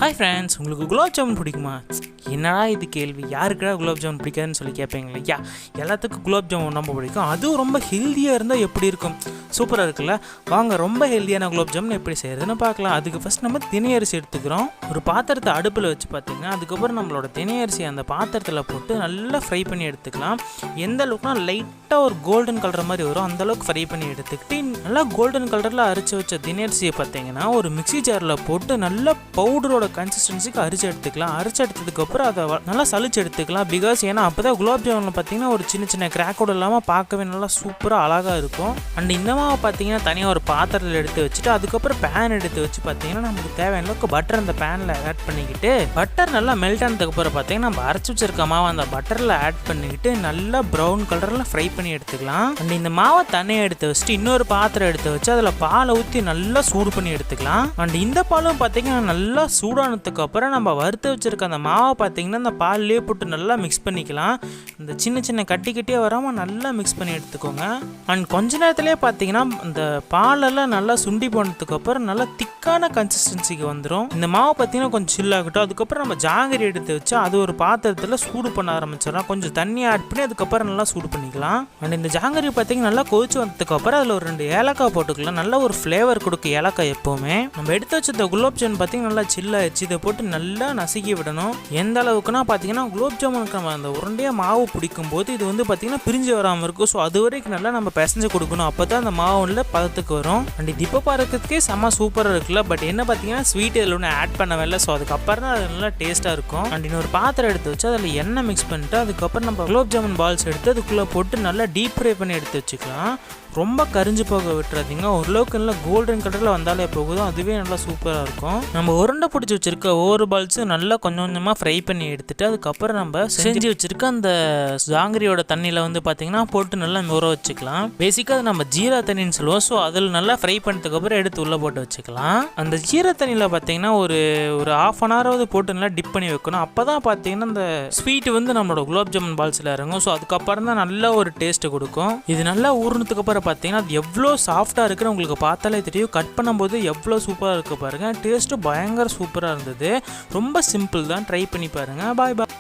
Hi friends, உங்களுக்கு குலாப் ஜாமுன் பிடிக்குமா? என்னடா இது கேள்வி, யாருக்குடா குலாப் ஜாமுன் பிடிக்காதுன்னு சொல்லி கேட்பீங்க இல்லையா? எல்லாத்துக்கும் குலாப் ஜாமுன் ரொம்ப பிடிக்கும். அதுவும் ரொம்ப ஹெல்த்தியாக இருந்தால் எப்படி இருக்கும்? சூப்பராக இருக்குல்ல? வாங்க ரொம்ப ஹெல்த்தியான குலாப் ஜாமுன் எப்படி செய்யறதுன்னு பார்க்கலாம். அதுக்கு ஃபஸ்ட் நம்ம தினையரிசி எடுத்துக்கிறோம். ஒரு பாத்திரத்தை அடுப்பில் வச்சு பார்த்தீங்கன்னா அதுக்கப்புறம் நம்மளோட தினையரிசி அந்த பாத்திரத்தில் போட்டு நல்லா ஃப்ரை பண்ணி எடுத்துக்கலாம். எந்த அளவுக்குனா லைட்டாக ஒரு கோல்டன் கலர் மாதிரி வரும், அந்தளவுக்கு ஃப்ரை பண்ணி எடுத்துக்கிட்டு நல்லா கோல்டன் கலரில் அரைச்சி வச்ச தினையரிசியை பார்த்தீங்கன்னா ஒரு மிக்சி ஜாரில் போட்டு நல்லா பவுடரோட கன்சிஸ்டன்சிக்கு அரிச்சு எடுத்துக்கலாம். அரிச்சு எடுத்ததுக்கப்புறம் அதை நல்லா சளிச்சு எடுத்துக்கலாம். பிகாஸ் ஏன்னா அப்போ தான் குலாப் ஜாமுனில் பார்த்தீங்கன்னா ஒரு சின்ன சின்ன கிராக்கோடு இல்லாமல் பார்க்கவே நல்லா சூப்பராக அழகாக இருக்கும். அண்ட் இந்த மாவை பார்த்தீங்கன்னா தனியாக ஒரு பாத்திரத்தில் எடுத்து வச்சுட்டு அதுக்கப்புறம் பேன் எடுத்து வச்சு பார்த்தீங்கன்னா நமக்கு தேவையான அளவுக்கு பட்டர் அந்த பேனில் ஆட் பண்ணிக்கிட்டு பட்டர் நல்லா மெல்ட் ஆனதுக்கப்புறம் பார்த்தீங்கன்னா நம்ம அரைச்சி வச்சிருக்க மாவை அந்த பட்டரில் ஆட் பண்ணிக்கிட்டு நல்லா ப்ரௌன் கலரில் ஃப்ரை பண்ணி எடுத்துக்கலாம். அண்ட் இந்த மாவை தனியாக எடுத்து வச்சுட்டு இன்னொரு பாத்திரம் எடுத்து வச்சு அதில் பாலை ஊற்றி நல்லா சூடு பண்ணி எடுத்துக்கலாம். அண்ட் இந்த பாலும் பார்த்தீங்கன்னா நல்லா சூடானதுக்கு அப்புறம் நம்ம வறுத்து வச்சிருக்க அந்த மாவை பார்த்தீங்கன்னா அந்த பால்லேயே போட்டு நல்லா மிக்ஸ் பண்ணிக்கலாம். இந்த சின்ன சின்ன கட்டி கட்டியாக வராமல் நல்லா மிக்ஸ் பண்ணி எடுத்துக்கோங்க. அண்ட் கொஞ்ச நேரத்துலேயே பார்த்தீங்கன்னா இந்த பாலெல்லாம் நல்லா சுண்டி போனதுக்கு அப்புறம் நல்லா திக்கான கன்சிஸ்டன்சிக்கு வந்துடும். இந்த மாவை பார்த்தீங்கன்னா கொஞ்சம் சில்லாகட்டும். அதுக்கப்புறம் நம்ம ஜாங்கிரி எடுத்து வச்சு அது ஒரு பாத்திரத்தில் சூடு பண்ண ஆரம்பிச்சிடலாம். கொஞ்சம் தண்ணி ஆட் பண்ணி அதுக்கப்புறம் நல்லா சூடு பண்ணிக்கலாம். அண்ட் இந்த ஜாங்கிரி பார்த்தீங்கன்னா நல்லா கொதிச்சு வந்ததுக்கு அப்புறம் அதில் ஒரு 2 ஏலக்காய் போட்டுக்கலாம். நல்ல ஒரு ஃப்ளேவர் கொடுக்க ஏலக்காய் எப்போவுமே. நம்ம எடுத்து வச்ச இந்த குலாப் ஜாமுன் பார்த்தீங்கன்னா நல்லா சில்லாகிடுச்சு. இதை போட்டு நல்லா நசுக்கி விடணும். எந்த அளவுக்குன்னா பார்த்தீங்கன்னா குலாப் ஜாமுனுக்கு நம்ம அந்த உருண்டையாக மாவு பிடிக்கும் போது இது வந்து பார்த்தீங்கன்னா பிரிஞ்சு வராமல் இருக்கும். ஸோ அது வரைக்கும் நல்லா நம்ம பிசைஞ்சு கொடுக்கணும். அப்போ தான் அந்த மாவுல பதத்துக்கு வரும். அண்ட் இது இப்போ பார்க்கறதுக்கே செம்ம சூப்பராக இருக்குல்ல. பட் என்ன பார்த்தீங்கன்னா ஸ்வீட் இதில் ஒன்று ஆட் பண்ணவில்லை. ஸோ அதுக்கப்புறம் தான் அது நல்லா டேஸ்ட்டாக இருக்கும். அண்ட் இன்னொரு பாத்திரம் எடுத்து வச்சு அதில் எண்ணெய் மிக்ஸ் பண்ணிட்டு அதுக்கப்புறம் நம்ம குலாப் ஜாமுன் பால்ஸ் எடுத்து அதுக்குள்ளே போட்டு நல்லா டீப் ஃப்ரை பண்ணி எடுத்து வச்சுக்கலாம். ரொம்ப கரிஞ்சு போக விட்டுறாதீங்க. ஓரளவுக்கு நல்லா கோல்டன் கலரில் வந்தாலே போகுதோ அதுவே நல்லா சூப்பராக இருக்கும். நம்ம உருண்டை பிடிச்சி வச்சிருக்க ஒவ்வொரு பால்ஸும் நல்லா கொஞ்சம் கொஞ்சமாக ஃப்ரை பண்ணி எடுத்துட்டு அதுக்கப்புறம் நம்ம செஞ்சு வச்சிருக்க அந்த ஜாங்கிரியோட தண்ணியில் வந்து பார்த்தீங்கன்னா போட்டு நல்லா ஊற வச்சுக்கலாம். பேசிக்காக அது நம்ம ஜீரா தண்ணின்னு சொல்லுவோம். ஸோ அதில் நல்லா ஃப்ரை பண்ணதுக்கப்புறம் எடுத்து உள்ளே போட்டு வச்சுக்கலாம். அந்த ஜீரா தண்ணியில் பார்த்தீங்கன்னா ஒரு 1/2 அன் ஹவராவது போட்டு நல்லா டிப் பண்ணி வைக்கணும். அப்போ தான் பார்த்தீங்கன்னா அந்த ஸ்வீட் வந்து நம்மளோட குலாப் ஜாமுன் பால்ஸில் இறங்கும். ஸோ அதுக்கப்புறம் தான் நல்ல ஒரு டேஸ்ட்டு கொடுக்கும். இது நல்லா ஊறினதுக்கு அப்புறம் பார்த்தீங்கன்னா அது எவ்வளோ சாஃப்டாக இருக்குன்னு உங்களுக்கு பார்த்தாலே தெரியும். கட் பண்ணும்போது எவ்வளோ சூப்பராக இருக்குது பாருங்கள். டேஸ்ட்டு பயங்கர சூப்பராக இருந்தது. ரொம்ப சிம்பிள் தான், ட்ரை பண்ணி பாருங்கள். பாய் பாய்.